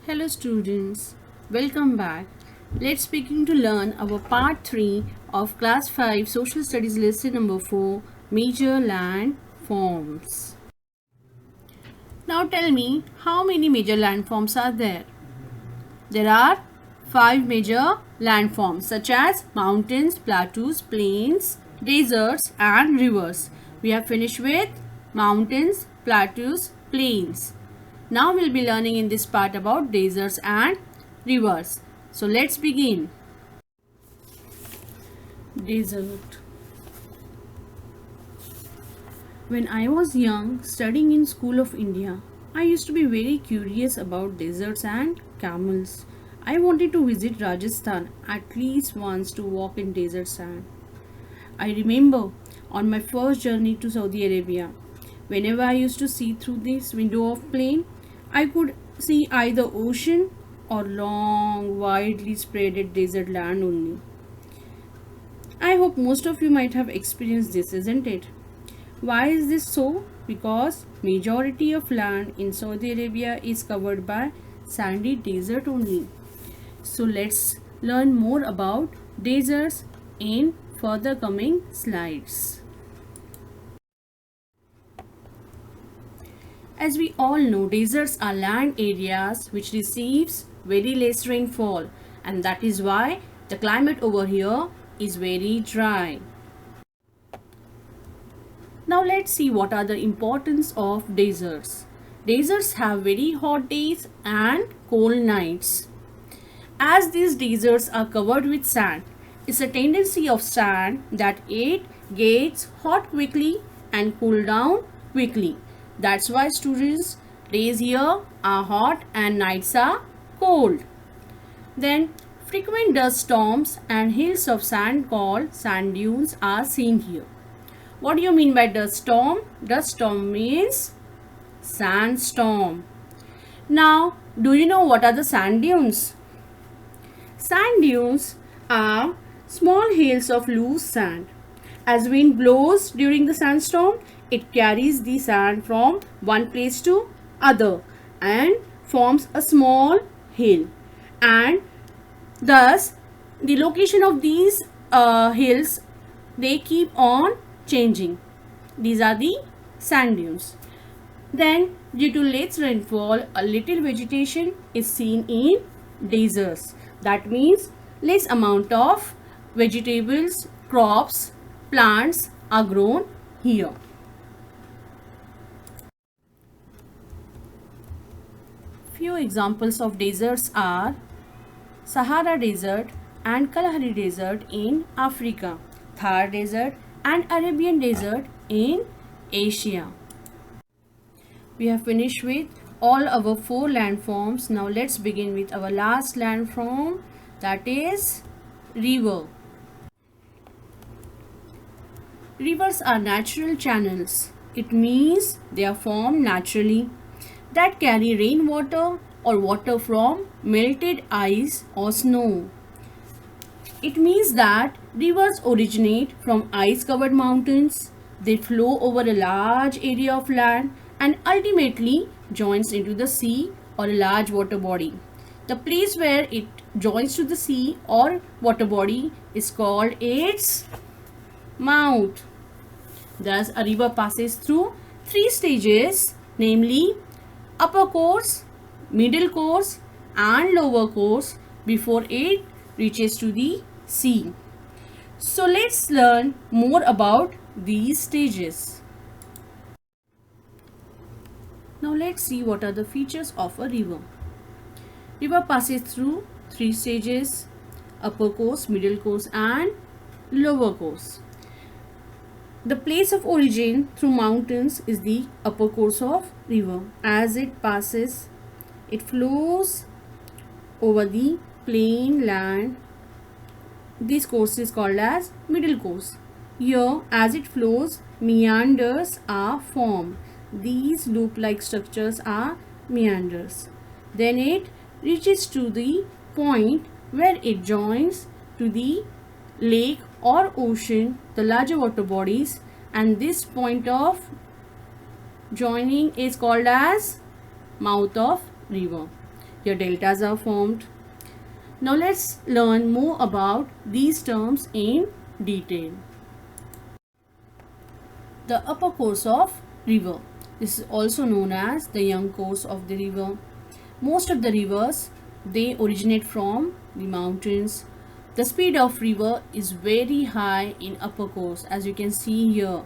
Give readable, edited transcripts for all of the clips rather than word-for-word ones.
Hello students, welcome back. Let's begin to learn our part 3 of class 5 social studies lesson number 4 major land forms. Now tell me how many major landforms are there? There are 5 major landforms such as mountains, plateaus, plains, deserts and rivers. We have finished with mountains, plateaus, plains. Now we'll be learning in this part about deserts and rivers. So let's begin. Desert. When I was young, studying in School of India, I used to be very curious about deserts and camels. I wanted to visit Rajasthan at least once to walk in desert sand. I remember on my first journey to Saudi Arabia, whenever I used to see through this window of plane, I could see either ocean or long, widely spread desert land only. I hope most of you might have experienced this, isn't it? Why is this so? Because majority of land in Saudi Arabia is covered by sandy desert only. So let's learn more about deserts in further coming slides. As we all know, deserts are land areas which receives very less rainfall, and that is why the climate over here is very dry. Now let's see what are the importance of deserts. Deserts have very hot days and cold nights. As these deserts are covered with sand, it's a tendency of sand that it gets hot quickly and cool down quickly. That's why students, days here are hot and nights are cold. Then frequent dust storms and hills of sand called sand dunes are seen here. What do you mean by dust storm? Dust storm means sandstorm. Now, do you know what are the sand dunes? Sand dunes are small hills of loose sand. As wind blows during the sandstorm, it carries the sand from one place to other and forms a small hill. And thus, the location of these hills, they keep on changing. These are the sand dunes. Then, due to less rainfall, a little vegetation is seen in deserts. That means less amount of vegetables, crops, plants are grown here. Few examples of deserts are Sahara Desert and Kalahari Desert in Africa, Thar Desert and Arabian Desert in Asia. We have finished with all our 4 landforms. Now let's begin with our last landform, that is river. Rivers are natural channels. It means they are formed naturally that carry rainwater or water from melted ice or snow. It means that rivers originate from ice-covered mountains. They flow over a large area of land and ultimately joins into the sea or a large water body. The place where it joins to the sea or water body is called its mouth. Thus, a river passes through 3 stages, namely upper course, middle course and lower course before it reaches to the sea. So let's learn more about these stages. Now let's see what are the features of a river. River passes through 3 stages: upper course, middle course and lower course. The place of origin through mountains is the upper course of river. As it passes, it flows over the plain land. This course is called as middle course. Here, as it flows, meanders are formed. These loop-like structures are meanders. Then it reaches to the point where it joins to the lake or ocean, the larger water bodies, and this point of joining is called as mouth of river. Here deltas are formed. Now let's learn more about these terms in detail. The upper course of river. This is also known as the young course of the river. Most of the rivers, they originate from the mountains. The speed of river is very high in upper course. As you can see here,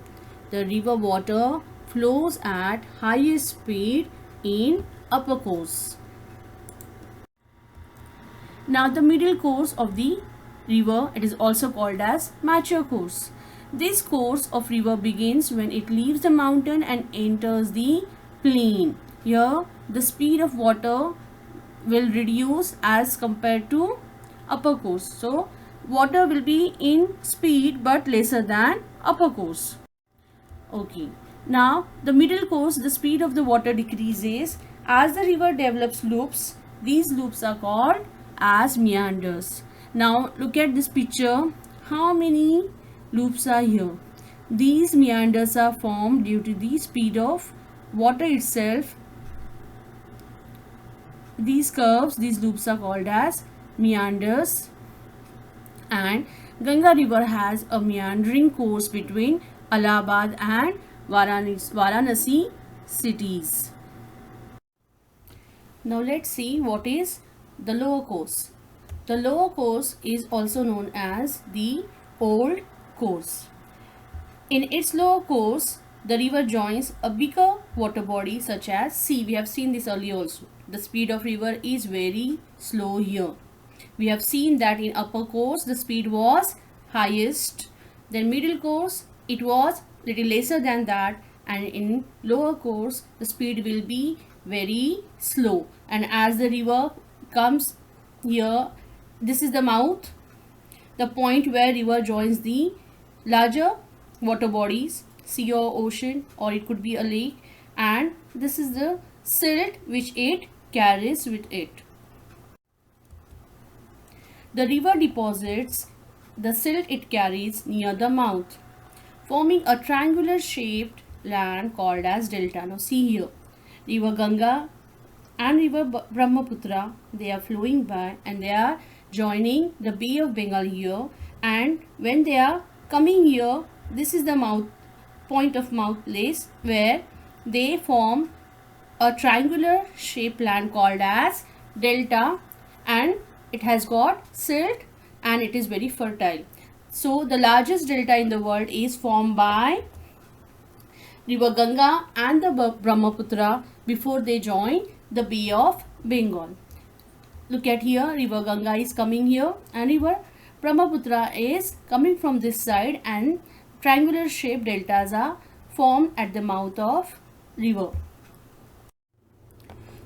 the river water flows at highest speed in upper course. Now the middle course of the river, it is also called as mature course. This course of river begins when it leaves the mountain and enters the plain. Here the speed of water will reduce as compared to upper course. So water will be in speed but lesser than upper course. Okay. Now the middle course, the speed of the water decreases as the river develops loops. These loops are called as meanders. Now look at this picture. How many loops are here? These meanders are formed due to the speed of water itself. These curves, these loops are called as meanders. And Ganga river has a meandering course between Allahabad and Varanasi cities. Now let's see what is the lower course. The lower course is also known as the old course. In its lower course, the river joins a bigger water body such as sea. We have seen this earlier also. The speed of river is very slow here. We have seen that in upper course the speed was highest. Then middle course it was little lesser than that, and in lower course the speed will be very slow. And as the river comes here, this is the mouth, the point where river joins the larger water bodies, sea or ocean, or it could be a lake, and this is the silt which it carries with it. The river deposits the silt it carries near the mouth, forming a triangular shaped land called as delta. Now see here, river Ganga and river Brahmaputra, they are flowing by and they are joining the Bay of Bengal here, and when they are coming here, this is the mouth, point of mouth place where they form a triangular shaped land called as delta, and it has got silt and it is very fertile. So the largest delta in the world is formed by river Ganga and the Brahmaputra before they join the Bay of Bengal. Look at here, river Ganga is coming here and river Brahmaputra is coming from this side, and triangular shaped deltas are formed at the mouth of river.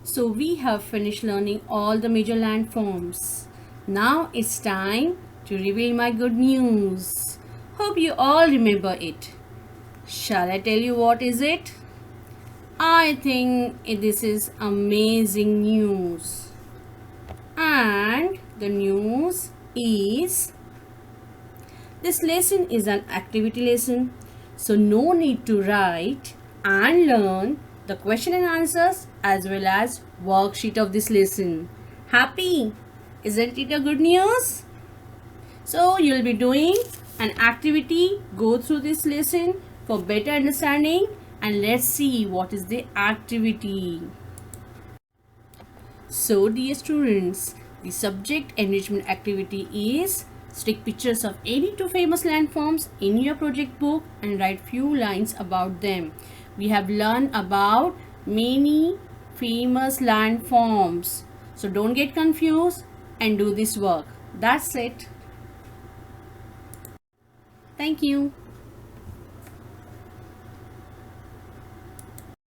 So we have finished learning all the major landforms. Now it's time to reveal my good news. Hope you all remember it. Shall I tell you what is it? I think this is amazing news. And the news is, this lesson is an activity lesson. So no need to write and learn the question and answers as well as worksheet of this lesson. Happy? Isn't it a good news? So you'll be doing an activity, go through this lesson for better understanding, and let's see what is the activity. So dear students, the subject enrichment activity is stick pictures of any two famous landforms in your project book and write few lines about them. We have learned about many famous landforms. So don't get confused and do this work. That's it. Thank you.